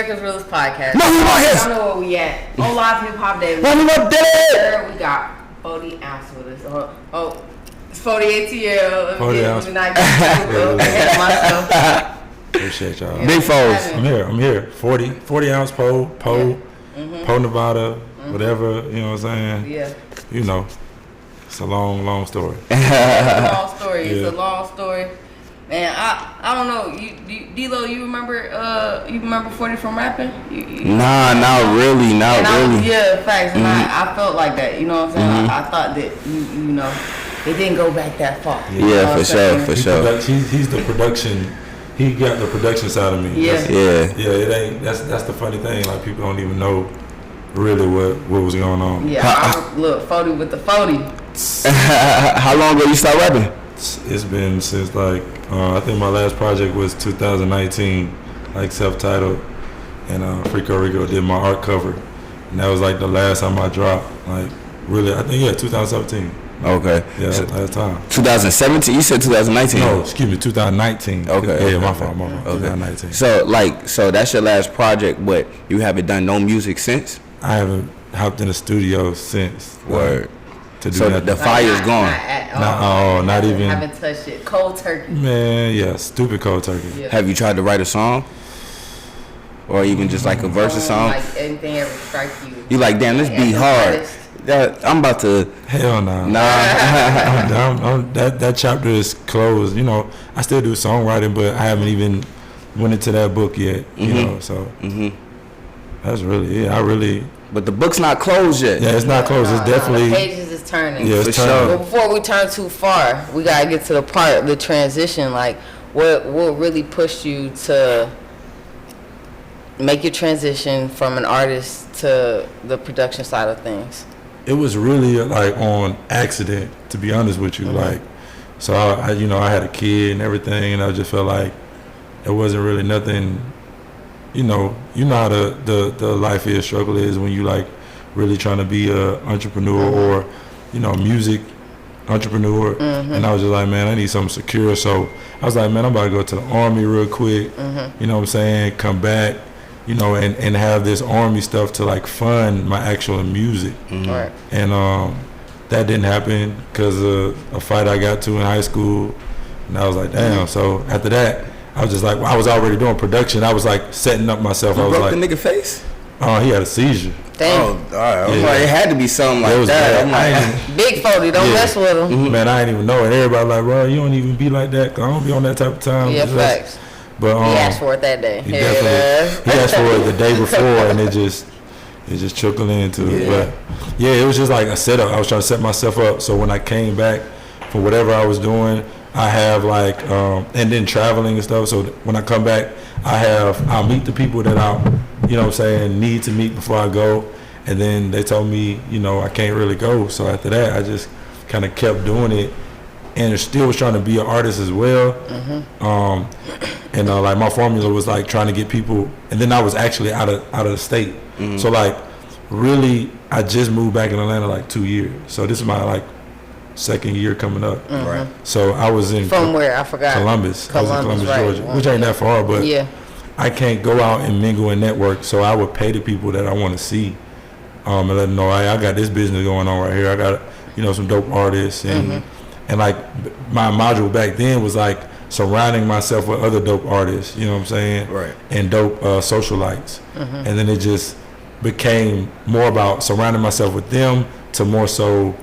America's Realest podcast. I don't know where we at. On Live Hip Hop Day. We got 40 ounce with us. Oh, it's 40 ATL. 40 ounce. Appreciate y'all. Big foes. I'm here. 40 ounce pole, Nevada, whatever, you know what I'm saying? Yeah. You know, it's a long story. It's a long story. Man, I don't know. D-Lo, you remember 40 from rapping? Nah, not really. Yeah, facts. And I felt like that. You know what I'm saying? I thought that you know it didn't go back that far. Yeah, for sure. He's the production. He got the production side of me. Yeah. It ain't. That's the funny thing. Like people don't even know really what was going on. Yeah. Look, 40 with the 40. How long ago you start rapping? It's been since like I think my last project was 2019, like self-titled, and Frico Rico did my art cover, and that was like the last time I dropped. Like really, I think 2017. Okay. Yeah, so, last time. 2017. You said 2019. No, excuse me, 2019. Okay. Yeah, my fault. Okay. 2019. So that's your last project, but you haven't done no music since? I haven't hopped in the studio since. Word. To do so nothing. The fire's gone. Not even. Haven't touched it. Cold turkey. Man, yeah, stupid cold turkey. Yeah. Have you tried to write a song? Or even just like a verse or song? Like anything ever strike you? You like, damn, this beat hard. I'm about to. Hell no. Nah. That chapter is closed. You know, I still do songwriting, but I haven't even went into that book yet. You know, so that's really it. But the book's not closed yet. Yeah, it's not closed. It's definitely. The pages is turning. Yeah, it's turning. But before we turn too far, we gotta get to the part, the transition. Like, what really pushed you to make your transition from an artist to the production side of things? It was really like on accident, to be honest with you. Like, so I had a kid and everything, and I just felt like it wasn't really nothing. You know how the life is, struggle is when you like really trying to be a entrepreneur or, music entrepreneur. And I was just like, man, I need something secure. So I was like, man, I'm about to go to the Army real quick. You know what I'm saying? Come back, and have this Army stuff to like fund my actual music. Right. And that didn't happen because of a fight I got to in high school. And I was like, damn. So after that, I was just like, I was already doing production. I was like setting up myself. You I was broke like, the nigga face? Oh, he had a seizure. Damn. Oh, all right. I'm like, it had to be something like that. I'm like, Big 40, don't mess with him. Man, I didn't even know it. Everybody like, bro, you don't even be like that. Cause I don't be on that type of time. Yeah, facts. But he asked for it that day. He asked for it the day before, and it just trickled into it. But yeah, it was just like a setup. I was trying to set myself up so when I came back from whatever I was doing, I have like, and then traveling and stuff. So when I come back, I'll meet the people that need to meet before I go. And then they told me, I can't really go. So after that, I just kind of kept doing it, and still was trying to be an artist as well. And like my formula was like trying to get people, and then I was actually out of the state. So like, really, I just moved back in Atlanta like 2 years. So this is my like second year coming up. Right. So I was in where I forgot Columbus. I was in Columbus, right. Georgia, which ain't that far, but I can't go out and mingle and network. So I would pay the people that I want to see, and let them know I got this business going on right here. I got some dope artists, and like my module back then was like surrounding myself with other dope artists. You know what I'm saying? Right. And dope socialites, and then it just became more about surrounding myself with them to more so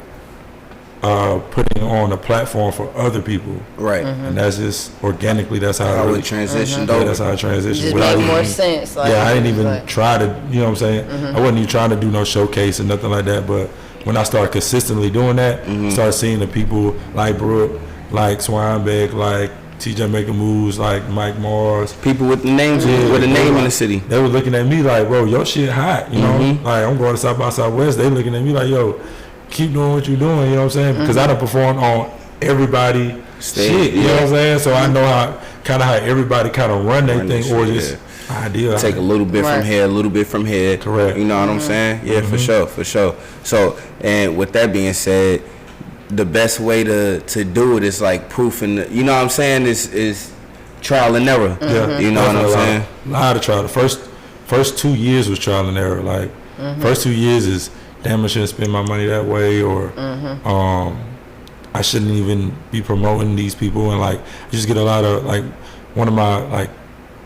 putting on a platform for other people. Right. And that's just organically, that's how I really transitioned over. Yeah, that's how I transitioned. It just made more sense. Like, I didn't even try to, you know what I'm saying? I wasn't even trying to do no showcase or nothing like that, but when I started consistently doing that, started seeing the people like Brooke, like Swinebeck, like TJ Making Moves, like Mike Mars. People with the names, with a name in the city. They were looking at me like, bro, your shit hot, you know? Like, I'm going to South by Southwest, they looking at me like, yo, keep doing what you're doing, you know what I'm saying? Because I done performed on everybody shit, you know what I'm saying? So I know how everybody kind of run their thing, or just idea. Take a little bit from here, a little bit from here. Correct. You know what I'm saying? Yeah, for sure. So, and with that being said, the best way to do it is like proof, and you know what I'm saying, is trial and error. Yeah. You know what I'm saying? A lot of trial. The first 2 years was trial and error. Like first 2 years is damn, I shouldn't spend my money that way, or I shouldn't even be promoting these people. And like I just get a lot of like one of my like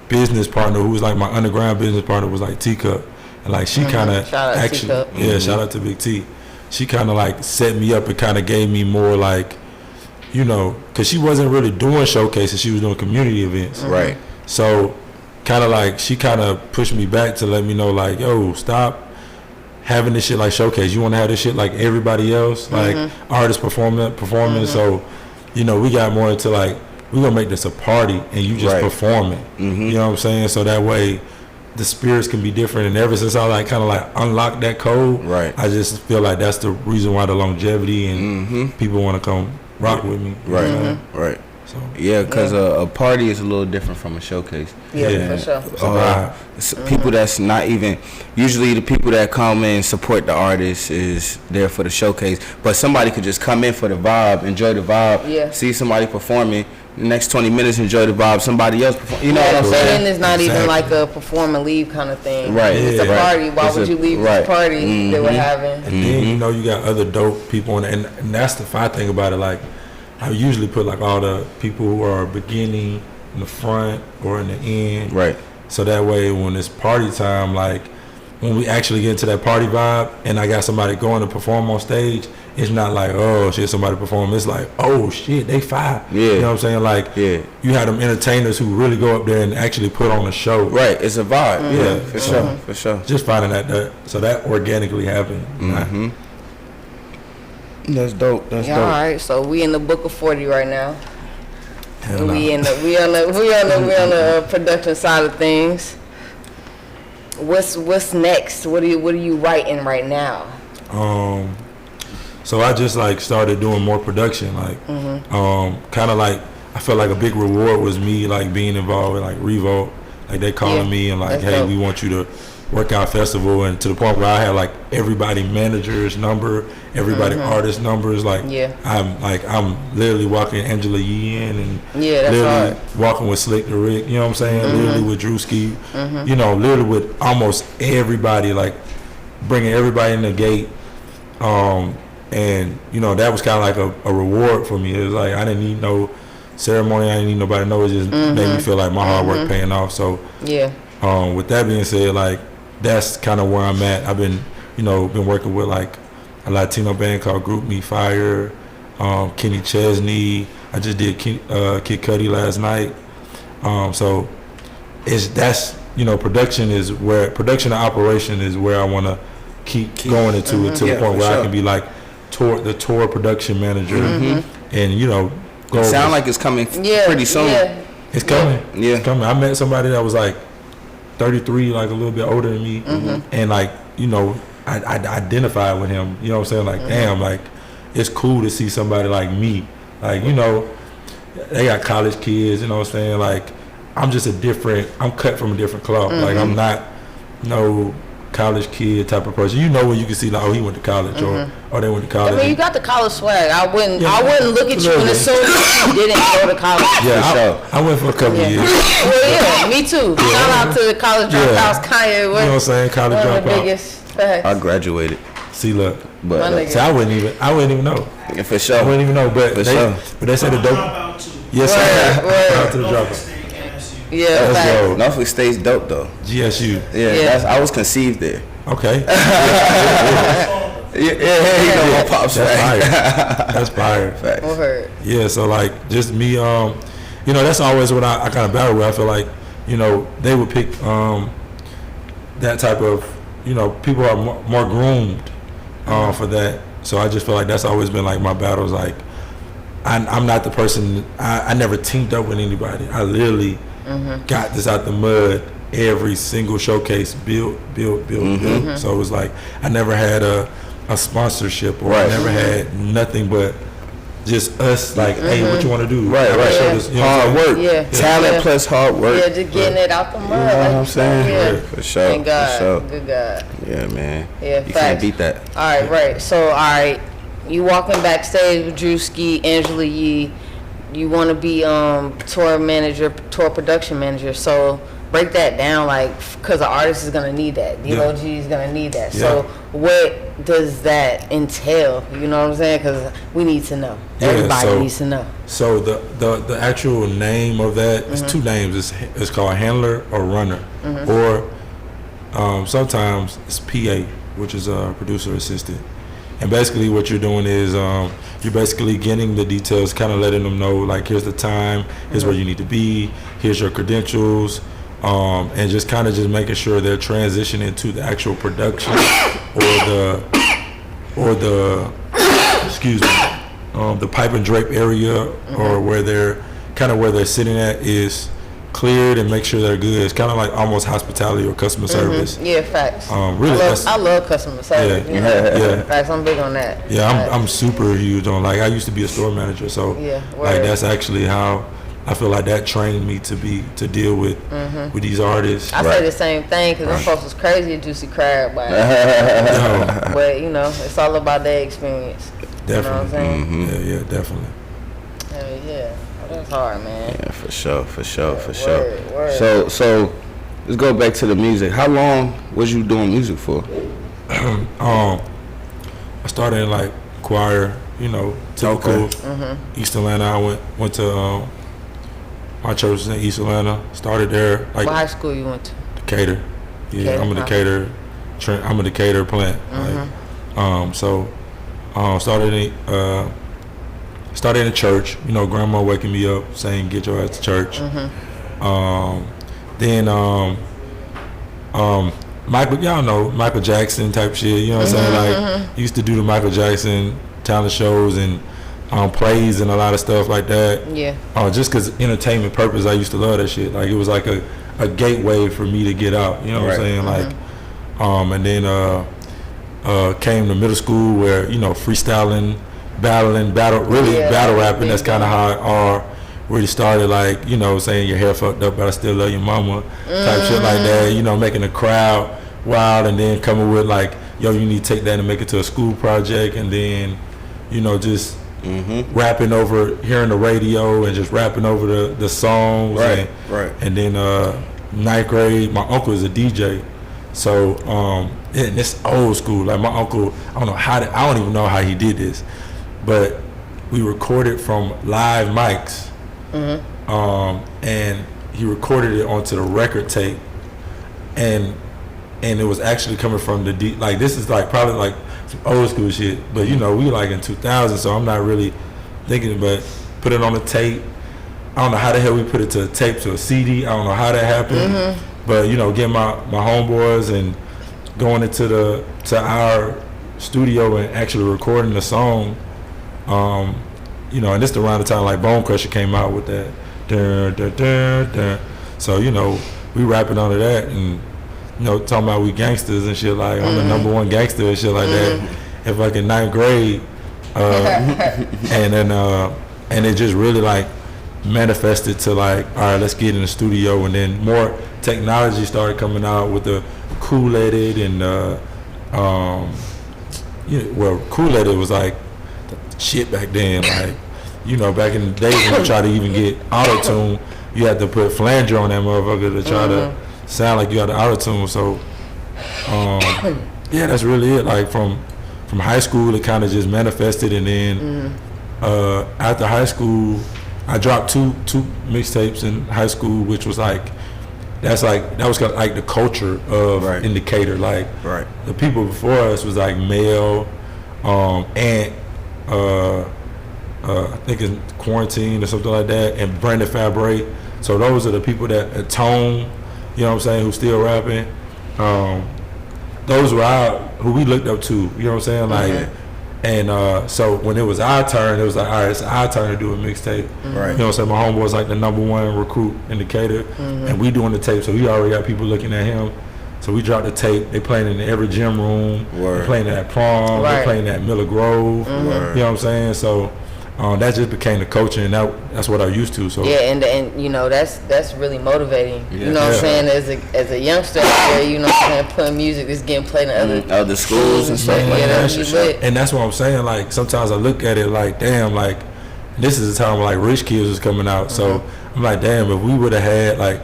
business partner who was like my underground business partner was like Teacup, and like she kind of actually shout out to Big T. She kind of like set me up and kind of gave me more like, you know, because she wasn't really doing showcases, she was doing community events. Right. So kind of like she kind of pushed me back to let me know like, yo, stop having this shit like showcase. You want to have this shit like everybody else, like artists performing. So, you know, we got more into like, we're gonna make this a party and you just perform it. You know what I'm saying? So that way the spirits can be different. And ever since I like kind of like unlocked that code, I just feel like that's the reason why the longevity and people want to come rock with me. Right. So because a party is a little different from a showcase. For sure. People that's not even usually the people that come and support the artist is there for the showcase, but somebody could just come in for the vibe, enjoy the vibe, see somebody performing. The next 20 minutes, enjoy the vibe. Somebody else perform. You know what I'm saying? And it's not even like a perform and leave kind of thing. Right. It's a party. Why would you leave this party that we're having? And then you know you got other dope people on it, and that's the fine thing about it. Like I usually put like all the people who are beginning in the front or in the end. Right. So that way when it's party time, like when we actually get into that party vibe and I got somebody going to perform on stage, it's not like, oh shit, somebody perform. It's like, oh shit, they fire. You know what I'm saying? Like you have them entertainers who really go up there and actually put on a show. Right. It's a vibe. For sure. Just finding that so that organically happened. That's dope. That's dope. All right, so we in the book of 40 right now. We on the production side of things. What's next? What are you writing right now? So I just like started doing more production, like kind of like I felt like a big reward was me like being involved with like Revolt, like they calling me and like, hey, dope. We want you to work out festival, and to the point where I had like everybody manager's number, everybody artist numbers, like I'm literally walking Angela Yee in and literally walking with Slick the Rick, you know what I'm saying, literally with Drewski, you know, literally with almost everybody, like bringing everybody in the gate. And you know that was kind of like a reward for me. It was like I didn't need no ceremony, I didn't need nobody to know. It just made me feel like my hard work paying off. So with that being said, like that's kind of where I'm at. I've been working with like a Latino band called Group Me Fire, Kenny Chesney. I just did Kid Cudi last night. So that's production and operation is where I want to keep going into it to the point where I can be like the tour production manager and go. It sound like it's coming pretty soon. It's coming. It's coming. I met somebody that was like 33, like a little bit older than me, and like I identified with him. You know what I'm saying? Like damn, like it's cool to see somebody like me. Like they got college kids. You know what I'm saying? Like I'm cut from a different cloth. Like I'm not no college kid type of person. When you can see like, oh, he went to college or they went to college. I mean, you got the college swag. I wouldn't look at you and assume that you didn't go to college. I went for a couple years. Well, me too. Shout out to the college dropouts, Kanye. You know what I'm saying? College dropout. I graduated. See, look, but I wouldn't even know. Yeah, for sure. I wouldn't even know, but they said the dope. Yes, sir. Out to the dropout. Yeah, let's go. Norfolk State's dope though. GSU. Yeah. I was conceived there. Okay. My pops. That's fire. Facts. Yeah, so like just me, that's always what I kind of battle with. I feel like, they would pick that type of, people are more groomed for that. So I just feel like that's always been like my battles. Like I'm not the person. I never teamed up with anybody. I literally got this out the mud. Every single showcase built. So it was like I never had a sponsorship or I never had nothing but just us. Like, hey, what you want to do? Right. Hard work. Yeah. Talent plus hard work. Yeah, just getting it out the mud. You know what I'm saying? Yeah. For sure. Thank God. For sure. Good God. Yeah, man. Yeah, you can't beat that. All right, right. So, all right, you walking backstage with Drewski, Angela Yee. You want to be tour production manager. So break that down, like, because the artist is gonna need that, DOG is gonna need that. So what does that entail? You know what I'm saying? Because we need to know. Everybody needs to know. So the actual name of that is two names. It's called handler or runner, or sometimes it's PA, which is a producer assistant. And basically what you're doing is you're basically getting the details, kind of letting them know, like, here's the time, here's where you need to be, here's your credentials, and just kind of just making sure they're transitioning to the actual production or the excuse me, the pipe and drape area, or where they're sitting at is cleared, and make sure they're good. It's kind of like almost hospitality or customer service. Yeah, facts. Really, I love customer service. Yeah. Facts, I'm big on that. Yeah, I'm super huge on, like, I used to be a store manager, so like that's actually how I feel like that trained me to deal with these artists. I say the same thing, because them folks was crazy at Juicy Crab, but it's all about their experience. Definitely. You know what I'm saying? Yeah, definitely. Hell yeah. That's hard, man. Yeah, for sure. Word. So let's go back to the music. How long was you doing music for? I started in like choir, typical East Atlanta. I went to my church was in East Atlanta. Started there. Like, what high school you went to? Decatur. Yeah, I'm a Decatur. I'm a Decatur plant. Started in church, grandma waking me up saying, get your ass to church. Then Michael Jackson type shit, you know what I'm saying? Like, used to do the Michael Jackson talent shows and plays and a lot of stuff like that. Yeah. Just because entertainment purpose, I used to love that shit. Like, it was like a gateway for me to get out, you know what I'm saying? Like, and then came to middle school where, freestyling, battle rapping. That's kind of how it really started, like, saying your hair fucked up but I still love your mama type shit like that, making the crowd wild, and then coming with like, yo, you need to take that and make it to a school project, and then just rapping over, hearing the radio and just rapping over the songs, and then ninth grade, my uncle is a DJ, so and it's old school. Like, my uncle, I don't even know how he did this, but we recorded from live mics, and he recorded it onto the record tape, and it was actually coming from like, this is like probably like some old school shit, but we like in 2000, so I'm not really thinking, but put it on the tape. I don't know how the hell we put it to a tape to a CD. I don't know how that happened, but getting my homeboys and going into our studio and actually recording the song. And this around the time like Bone Crusher came out with that. Dun, dun, dun, dun. So, we rapping under that and, talking about we gangsters and shit, like, I'm the number one gangster and shit like that in fucking ninth grade. And then, and it just really like manifested to like, all right, let's get in the studio, and then more technology started coming out with the cool-headed and, cool-headed was like, shit back then, like, back in the days when you try to even get auto-tune, you had to put flanger on that motherfucker to try to sound like you had the auto-tune. So that's really it. Like, from high school, it kind of just manifested, and then after high school I dropped two mixtapes in high school, which was like, that was kind of like the culture of in Decatur. Like, the people before us was like Mel, and I think in Quarantine or something like that, and Brandon Fabre. So those are the people that Tone, who still rapping. Those were who we looked up to, you know what I'm saying? Like, and so when it was our turn, it was like, all right, it's our turn to do a mixtape. You know what I'm saying? My homeboy was like the number one recruit in Decatur, and we doing the tape, so we already got people looking at him. So we dropped the tape. They playing in every gym room. They playing at prom. They playing at Miller Grove. You know what I'm saying? So that just became the culture, and that's what I'm used to. So and that's really motivating. You know what I'm saying? As a youngster, where putting music is getting played in other schools and stuff like that. And that's what I'm saying. Like, sometimes I look at it like, damn, like, this is the time like Rich Kids was coming out. So I'm like, damn, if we would have had like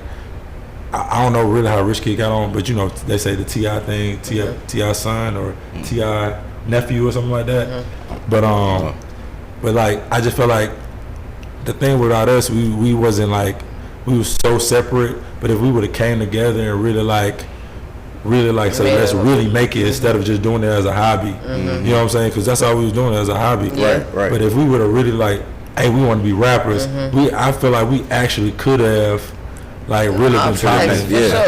I don't know really how Rich Kid got on, but you know they say the T.I. thing, T.I. son or T.I. nephew or something like that. But like I just felt like the thing without us, we wasn't like, we was so separate. But if we would have came together and really like so let's really make it instead of just doing it as a hobby. You know what I'm saying? Because that's all we was doing as a hobby. Right. But if we would have really like, hey, we want to be rappers, I feel like we actually could have like really been popping.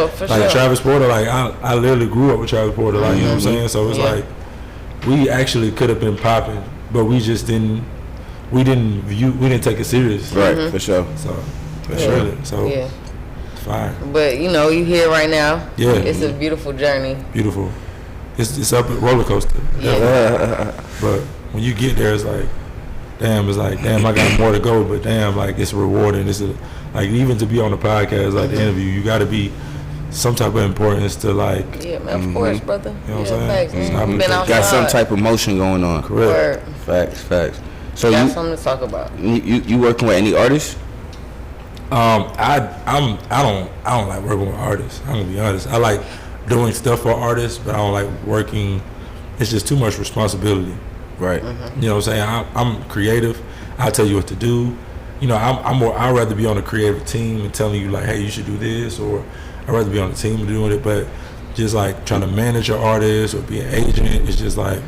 For like sure. Travis Porter, like I literally grew up with Travis Porter, like you know what I'm saying. So it's like we actually could have been popping, but we just didn't. We didn't take it serious. Right, for sure. So it's fine. But you know, you here right now. Yeah. It's a beautiful journey. Beautiful. It's up a roller coaster. Yeah. But when you get there, it's like, damn, I got more to go, but damn, like it's rewarding. Like even to be on the podcast, like the interview, you got to be some type of importance to like. Yeah, man, of course, brother. You know what I'm saying? Facts, man. Got some type of motion going on. Correct. Facts. So got something to talk about. You working with any artists? I don't like working with artists. I'm gonna be honest. I like doing stuff for artists, but I don't like working. It's just too much responsibility. Right. You know what I'm saying? I'm creative. I'll tell you what to do. You know, I'd rather be on a creative team and telling you like, hey, you should do this, or I'd rather be on the team doing it. But just like trying to manage your artist or be an agent, it's just like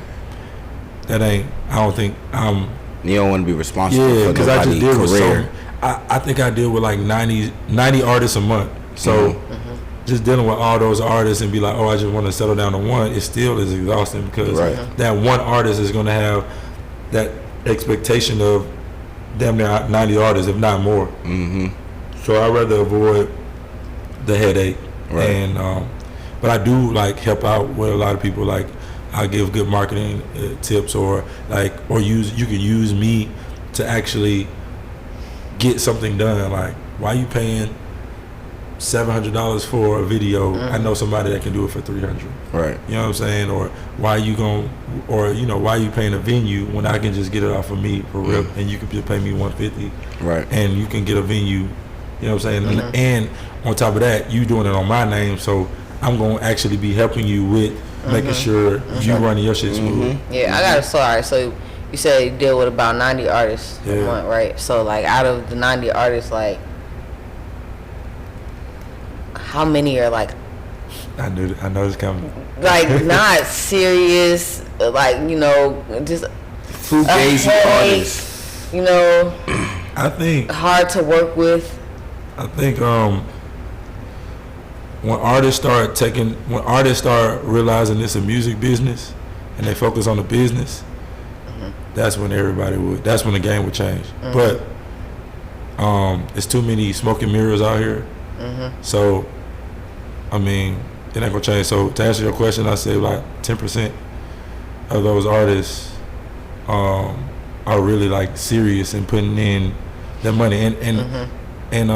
that ain't. I don't think I'm. You don't want to be responsible for because I just nobody's deal career. with I think I deal with like 90 artists a month. So just dealing with all those artists and be like, oh, I just want to settle down to one, it still is exhausting because that one artist is going to have that expectation of damn near 90 artists, if not more. So I'd rather avoid the headache. And but I do like help out with a lot of people. Like I give good marketing tips, or you can use me to actually get something done. Like, why you paying $700 for a video? I know somebody that can do it for $300. Right. You know what I'm saying? Or why you why you paying a venue when I can just get it off of me for real, and you can just pay me $150. Right. And you can get a venue. You know what I'm saying? And on top of that, you doing it on my name, so I'm gonna actually be helping you with making sure you running your shit smooth. Yeah, I got a story. So you said you deal with about 90 artists a month, right? So like out of the 90 artists, like how many are like I know it's coming. Like not serious, like, you know, just fugazi artists. You know, I think hard to work with. I think when artists start realizing it's a music business and they focus on the business, that's when that's when the game would change. But it's too many smoking mirrors out here. So I mean, it ain't gonna change. So to answer your question, I say like 10% of those artists are really like serious in putting in their money. And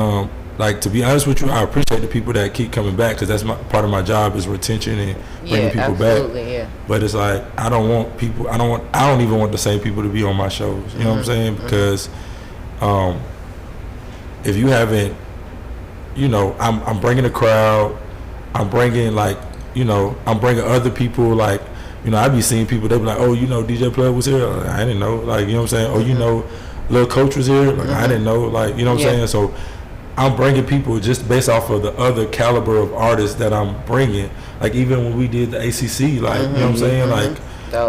like, to be honest with you, I appreciate the people that keep coming back, because that's part of my job is retention and bringing people back. Yeah. But it's like I don't even want the same people to be on my shows. You know what I'm saying? Because if you haven't, you know, I'm bringing a crowd. I'm bringing I'm bringing other people. Like, you know, I be seeing people, they be like, oh, you know, DJ Plug was here. I didn't know. Like, you know what I'm saying? Oh, you know, Lil Coach was here. Like, I didn't know. Like, you know what I'm saying? So I'm bringing people just based off of the other caliber of artists that I'm bringing. Like, even when we did the ACC, like, you know what I'm saying? Like,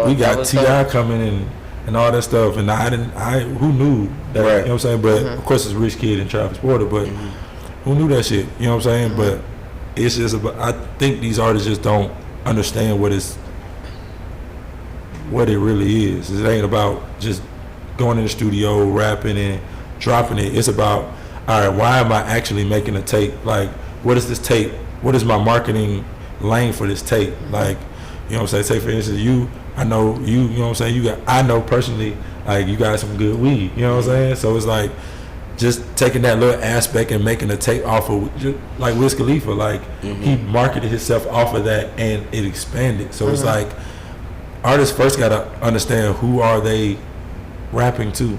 we got T.I. coming and all that stuff. And who knew that? You know what I'm saying? But of course it's Rich Kid and Travis Porter, but who knew that shit? You know what I'm saying? But it's just about, I think these artists just don't understand what it really is. It ain't about just going in the studio, rapping and dropping it. It's about, all right, why am I actually making a tape? Like, what is this tape? What is my marketing lane for this tape? Like, you know what I'm saying? Say for instance, I know you know what I'm saying? I know personally, like, you got some good weed, you know what I'm saying? So it's like, just taking that little aspect and making a tape off of, just like Wiz Khalifa, like he marketed himself off of that and it expanded. So it's like, artists first gotta understand who are they rapping to.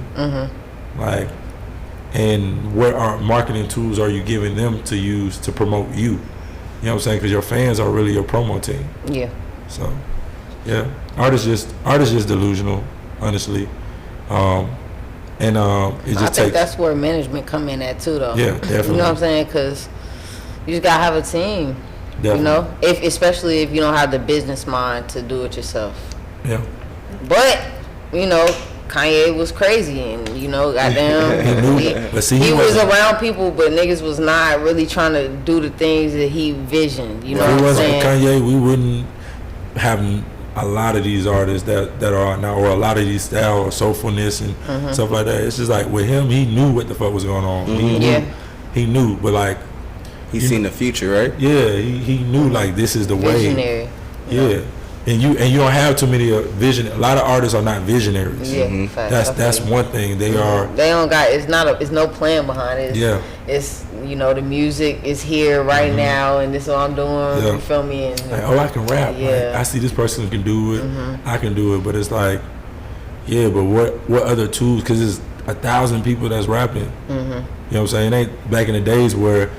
Like, and what marketing tools are you giving them to use to promote you? You know what I'm saying? Because your fans are really your promo team. Yeah. So, yeah, artists just delusional, honestly. It just I think that's where management come in at too, though. Yeah, definitely. You know what I'm saying? Because you just gotta have a team. Definitely. You know, especially if you don't have the business mind to do it yourself. Yeah. But you know, Kanye was crazy, and you know, goddamn, he was around people, but niggas was not really trying to do the things that he visioned. You know what I'm saying? If it wasn't Kanye, we wouldn't have a lot of these artists that are out now, or a lot of these style or soulfulness and stuff like that. It's just like with him, he knew what the fuck was going on. He knew, but like he's seen the future, right? Yeah, he knew like this is the visionary, way. Yeah. And you don't have too many vision. A lot of artists are not visionaries. Yeah, that's one thing. They don't got. It's no plan behind it. It's you know, the music is here right now, and this is what I'm doing. You feel me? And, like, I can rap. Yeah. Like, I see this person can do it. I can do it. But it's like, but what other tools? Because there's 1,000 people that's rapping. You know what I'm saying? It ain't back in the days where,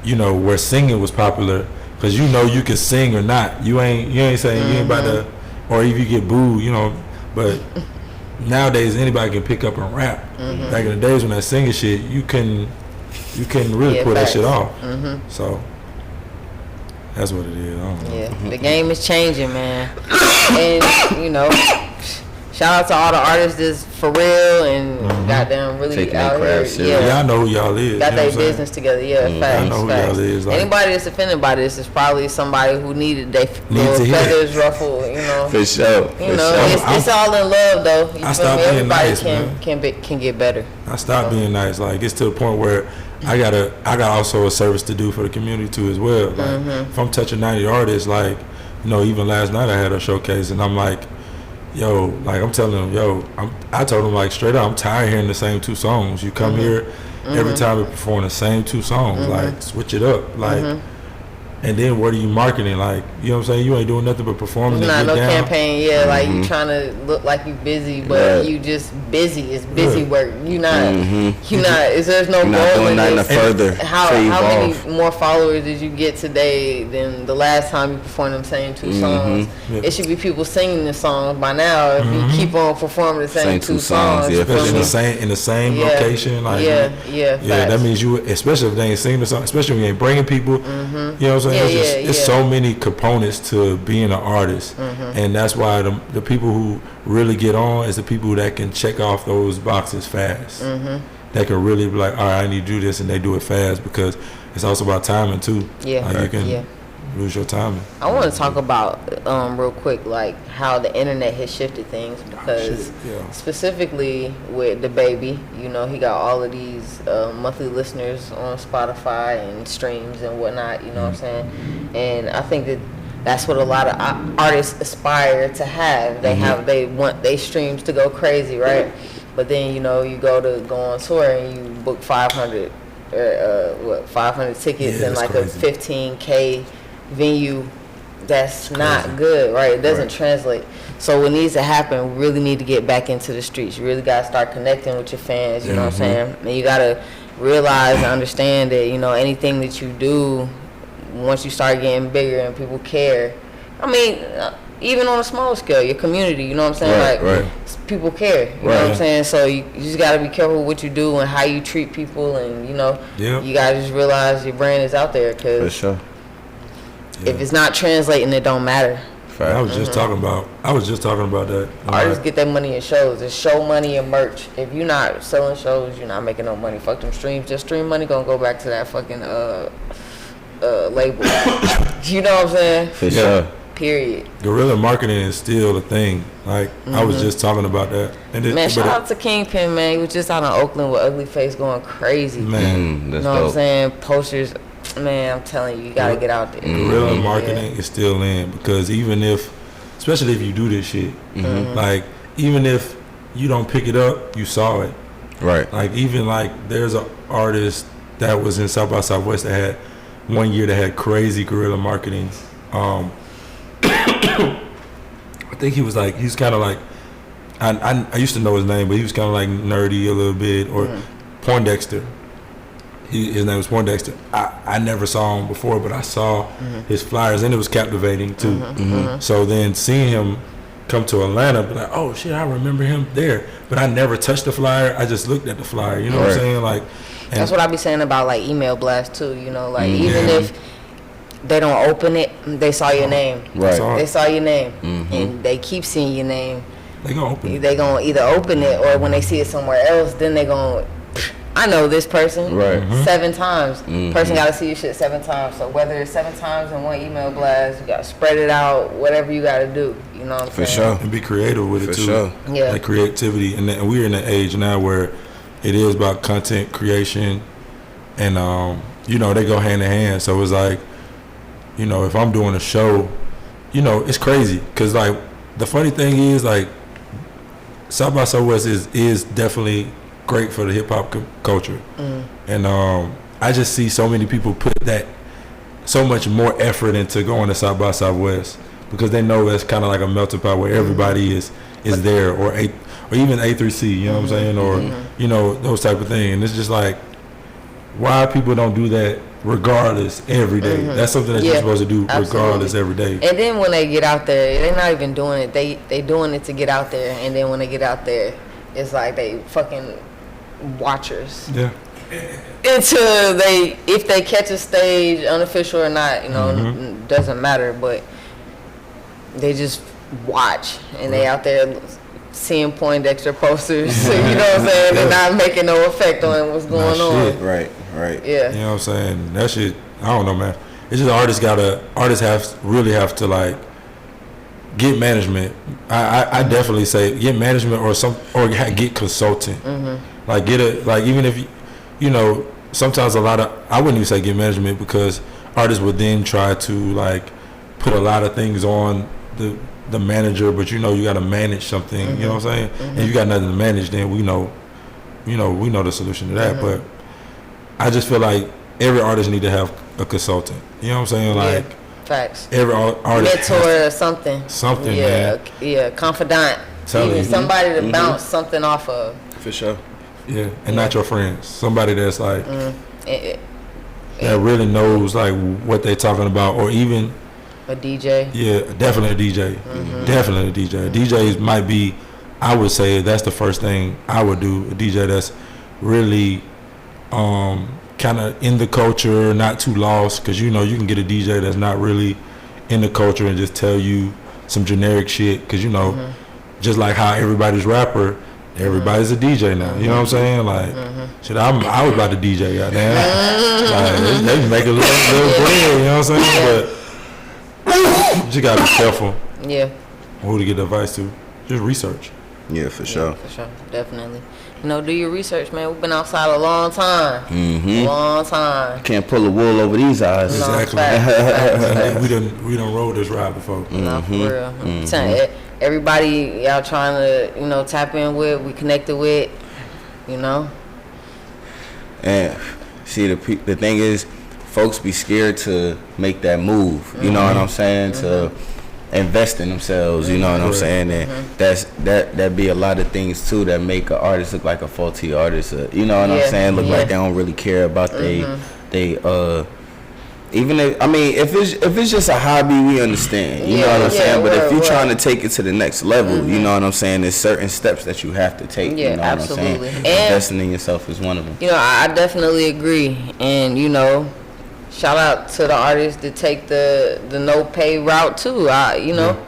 you know, where singing was popular. Cause you know you can sing or not. You ain't saying you ain't about to, or if you get booed, you know. But nowadays anybody can pick up and rap. Back in the days when that singing shit, you couldn't really pull that shit off. So that's what it is. I don't know. The game is changing, man. And you know, shout out to all the artists that's for real and goddamn really taking out here. Y'all know who y'all is. Got their business together. Facts. I know who y'all is. Like, anybody that's offended by this is probably somebody who needed their feathers ruffled. You know. For sure. You know, it's all in love though. You I stopped being Everybody nice, can get better. I stopped being nice. Like it's to the point where I got also a service to do for the community too as well. Like if I'm touching 90 artists, like, you know, even last night I had a showcase and I'm like, yo, like I'm telling them, I told them like straight up, I'm tired of hearing the same 2 songs. You come here every time we perform the same 2 songs, like switch it up, like. And then what are you marketing? Like, you know what I'm saying? You ain't doing nothing but performing. It's not no campaign, like you trying to look like you busy, but you just busy. It's busy work. You not. There's no goal in this. Further. How many more followers did you get today than the last time you performed them same 2 songs? It should be people singing the song by now. If you keep on performing the same 2 songs, especially in the same location, like that means you, especially if they ain't singing the song, especially when you ain't bringing people. You know what I'm saying? It's so many components to being an artist, and that's why the people who really get on is the people that can check off those boxes fast. That can really be like, all right, I need to do this, and they do it fast because it's also about timing too. You can lose your timing. I want to talk about real quick, like how the internet has shifted things because specifically with the baby, you know, he got all of these monthly listeners on Spotify and streams and whatnot. You know what I'm saying? And I think that's what a lot of artists aspire to have. They want their streams to go crazy, right? But then, you know, you go on tour and you book 500 tickets in like crazy. a 15K venue. That's not good, right? It doesn't translate. So what needs to happen, we really need to get back into the streets. You really got to start connecting with your fans, you know what I'm saying? And you got to realize and understand that, you know, anything that you do, once you start getting bigger and people care, I mean, even on a small scale, your community, you know what I'm saying? People care, you know what I'm saying? So you just got to be careful what you do and how you treat people, and, you know, you got to just realize your brand is out there, because if it's not translating, it don't matter. I was just talking about that. Artists get their money in shows. It's show money and merch. If you're not selling shows, you're not making no money. Fuck them streams. Just stream money gonna go back to that fucking label. You know what I'm saying? For sure. Period. Guerrilla marketing is still a thing. Like I was just talking about that. And shout out to Kingpin, man. He was just out in Oakland with Ugly Face going crazy. Man, you know what I'm saying? Posters. Man, I'm telling you, you gotta get out there. Guerrilla marketing is still in, because especially if you do this shit, like even if you don't pick it up, you saw it. Right. Like even like there's an artist that was in South by Southwest that had 1 year that had crazy guerrilla marketing. I think he's kind of like, I used to know his name, but he was kind of like nerdy a little bit, or Poindexter. His name was Poindexter. I never saw him before, but I saw his flyers, and it was captivating too. So then seeing him come to Atlanta, be like, oh shit, I remember him there, but I never touched the flyer. I just looked at the flyer. You know what I'm saying? Like, and that's what I be saying about like email blasts too. You know, like even if they don't open it, they saw your name. Right. They saw your name, and they keep seeing your name. They gonna open it. They gonna either open it, or when they see it somewhere else, then they gonna, I know this person. 7 times. Person gotta see your shit 7 times. So whether it's 7 times in one email blast, you gotta spread it out. Whatever you gotta do. You know what I'm saying? For sure. And be creative with it too. Sure. Yeah. Like creativity, and we're in an age now where it is about content creation, and you know, they go hand in hand. So it's like, you know, if I'm doing a show, you know, it's crazy because like the funny thing is like South by Southwest is definitely great for the hip hop culture, and I just see so many people put that so much more effort into going to South by Southwest because they know that's kind of like a melting pot where everybody is there, or even A3C, you know what I'm saying, or you know, those type of things. And it's just like, why people don't do that regardless every day? That's something that you're supposed to do regardless every day. And then when they get out there, they're not even doing it. They doing it to get out there, and then when they get out there, it's like they fucking watchers. Yeah. Until if they catch a stage, unofficial or not, you know, doesn't matter. But they just watch, and they out there seeing Poindexter posters. You know what I'm saying? They're not making no effect on what's going on. Right. Yeah. You know what I'm saying? That shit, I don't know, man. It's just artists really have to like get management. I definitely say get management or get consultant. Like even if you know, sometimes I wouldn't even say get management because artists would then try to like put a lot of things on the manager, but you know you got to manage something. You know what I'm saying? And you got nothing to manage, then we know the solution to that. But I just feel like every artist need to have a consultant. You know what I'm saying? Like facts. Every artist mentor or something. Something, yeah, man. Yeah, confidant. Even somebody to bounce something off of. For sure. Yeah, and not your friends. Somebody that's like that really knows like what they talking about, or even a DJ. Yeah, definitely a DJ. Definitely a DJ. DJs might be, I would say that's the first thing I would do. A DJ that's really kind of in the culture, not too lost, because you know you can get a DJ that's not really in the culture and just tell you some generic shit, because you know just like how everybody's rapper, everybody's a DJ now. You know what I'm saying? Like shit, I was about to DJ, goddamn. Like, they can make a little bread, you know what I'm saying? But you just gotta be careful. Yeah. Who to get advice to? Just research. Yeah, for sure. For sure, definitely. You know, do your research, man. We've been outside a long time. Long time. Can't pull the wool over these eyes. Exactly. Facts. We done rode this ride before. No, for real. I'm telling you, everybody y'all trying to, you know, tap in with, we connected with, you know. And see, the thing is, folks be scared to make that move. You know what I'm saying? To invest in themselves. You know what I'm saying? And that be a lot of things too that make an artist look like a faulty artist. You know what I'm saying? Look like they don't really care about even if, I mean, if it's just a hobby, we understand. You know what I'm saying? But if you're trying to take it to the next level, you know what I'm saying? There's certain steps that you have to take. Yeah, you know absolutely. What I'm saying? Investing in yourself is one of them. You know, I definitely agree. And, you know, shout out to the artists that take the no pay route too. You know,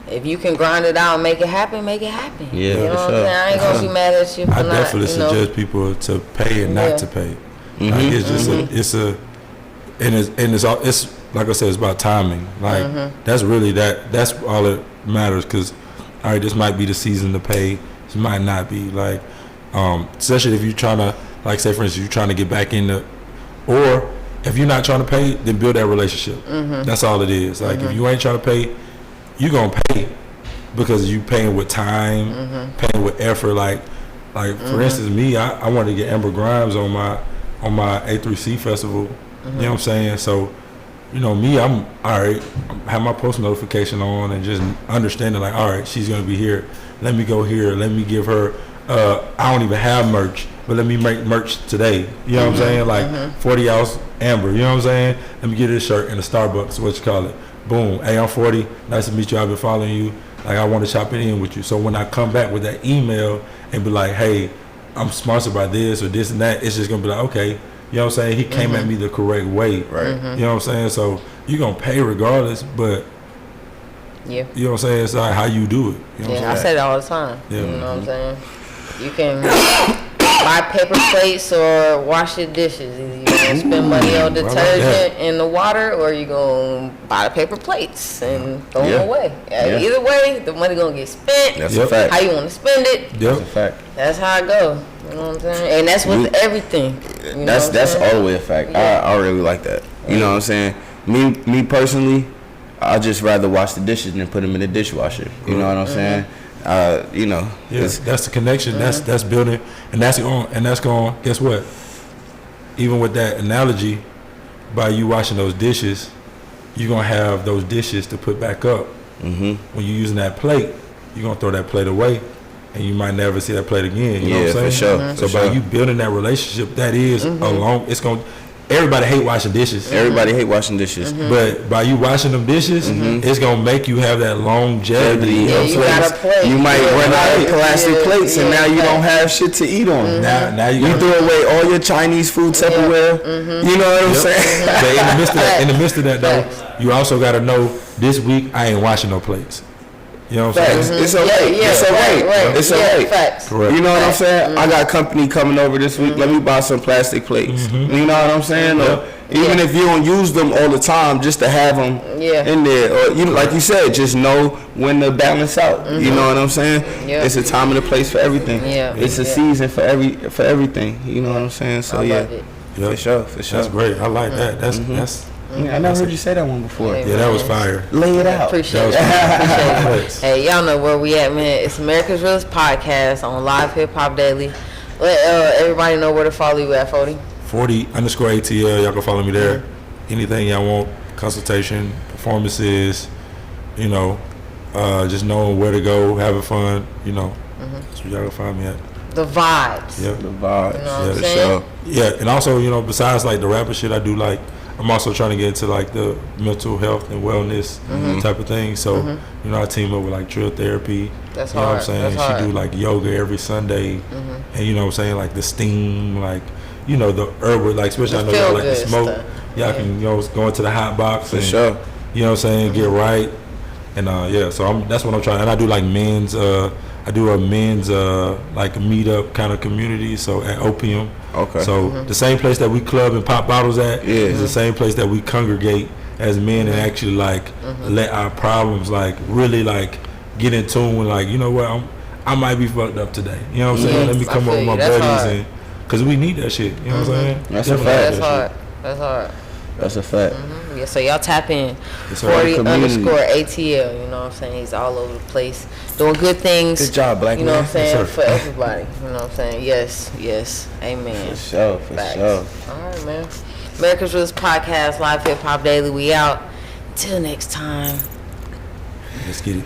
if you can grind it out and make it happen, make it happen. Yeah, you know what I'm saying? I ain't gonna be mad at you for I not. definitely suggest people to pay and not to pay. Like it's just it's like I said, it's about timing. Like that's really that's all that matters. Because all right, this might be the season to pay. This might not be. Like especially if you're trying to, like, say for instance, you're trying to get back into, or if you're not trying to pay, then build that relationship. That's all it is. Like if you ain't trying to pay, you gonna pay because you paying with time, paying with effort. Like for instance, me, I wanted to get Amber Grimes on my A3C festival. You know what I'm saying? So, you know, me, I'm all right. I have my post notification on and just understanding like, all right, she's gonna be here. Let me go here. Let me give her. I don't even have merch. but let me make merch today. You know what I'm saying? Like 40 ounce amber. You know what I'm saying? Let me get this shirt in the Starbucks. What you call it? Boom. Hey, I'm 40. Nice to meet you. I've been following you. Like, I want to shop it in with you. So when I come back with that email and be like, hey, I'm sponsored by this or this and that, it's just gonna be like, okay. You know what I'm saying? He came at me the correct way. Right. You know what I'm saying? So you're going to pay regardless, but Yeah. you know what I'm saying? It's like how you do it. You know what Yeah, I'm I saying? say that all the time. Yeah. You know what I'm saying? You can buy paper plates or wash your dishes. Either you gonna spend money on I like detergent and the water, or you gonna buy the paper plates and throw them away. Yeah. Either way, the money gonna get spent. That's a fact. How you want to spend it? Yep. That's a fact. That's how I go. You know what I'm saying? And that's with everything. You know That's what I'm saying? all the way a fact. Yeah. I really like that. You know what I'm saying? Me personally, I just rather wash the dishes than put them in the dishwasher. You know what I'm saying? You know. Yeah, that's the connection. That's building, and that's going. Guess what? Even with that analogy, by you washing those dishes, you're gonna have those dishes to put back up. When you're using that plate, you're gonna throw that plate away, and you might never see that plate again. You know what I'm saying? for sure. So by you building that relationship, that is it's gonna. Everybody hate washing dishes. Everybody hate washing dishes. But by you washing them dishes, it's gonna make you have that longevity. Yeah, You know what I'm you saying? got a plate. You might run out of plastic plates, and now you right. don't have shit to eat on. Now you You gotta- threw away all your Chinese food Tupperware. You know what I'm saying? But in the midst of that though, you also gotta know this week I ain't washing no plates. You know what I'm Facts. saying? It's okay. It's okay. Right. It's Yeah, okay. facts. Correct. You know what I'm saying? I got company coming over this week. Let me buy some plastic plates. You know what I'm saying? Or even if you don't use them all the time, just to have them in there. Or you like you said, just know when to balance out. You know what I'm saying? Yeah. It's a time and a place for everything. Yeah. It's a season for everything. You know what I'm saying? So I yeah, love it. Yep. for sure, for sure. That's great. I like that. That's Yeah, I never heard you say that one before. Yeah. yeah, that was fire. Lay it out. Appreciate That it. was Hey, y'all know where we at, man. It's America's Realest Podcast on Live Hip Hop Daily. Let everybody know where to follow you at, 40. 40_ATL. Y'all can follow me there. Anything y'all want, consultation, performances, you know, just knowing where to go, having fun, you know. That's where y'all can find me at. The vibes. Yeah. The vibes. You know what I'm for saying? sure. Yeah, and also, you know, besides like the rapper shit I do, like I'm also trying to get into like the mental health and wellness type of thing. So, you know, I team up with like Trill Therapy. That's you know hard. what I'm saying? That's hard. She do like yoga every Sunday. And you know what I'm saying? Like the steam, like, you know, the herbal, like especially I know y'all like to feel-good smoke. stuff. Y'all can, you know, go into the hot box For and sure. you know what I'm saying, get right. And yeah, so that's what I'm trying. And I do like men's I do a men's like a meetup kind of community, so at Opium. Okay. So the same place that we club and pop bottles at is the same place that we congregate as men and actually like let our problems like really like get in tune with like, you know what, I might be fucked up today. You know what I'm saying? Let me I come up feel with my you. That's buddies hard. and because we need that shit. You know what I'm saying? That's a Definitely fact. need That's that hard. shit. That's hard. That's a fact. Yeah, so y'all tap in. It's all 40_ATL. You know what I'm saying? He's all over the place doing good things. Good job, black You know man. what I'm saying? Yes, sir. For everybody. You know what I'm saying? Yes. Amen. For sure. For Facts. sure. All right, man. America's Realest Podcast, Live Hip Hop Daily. We out. Till next time. Let's get it.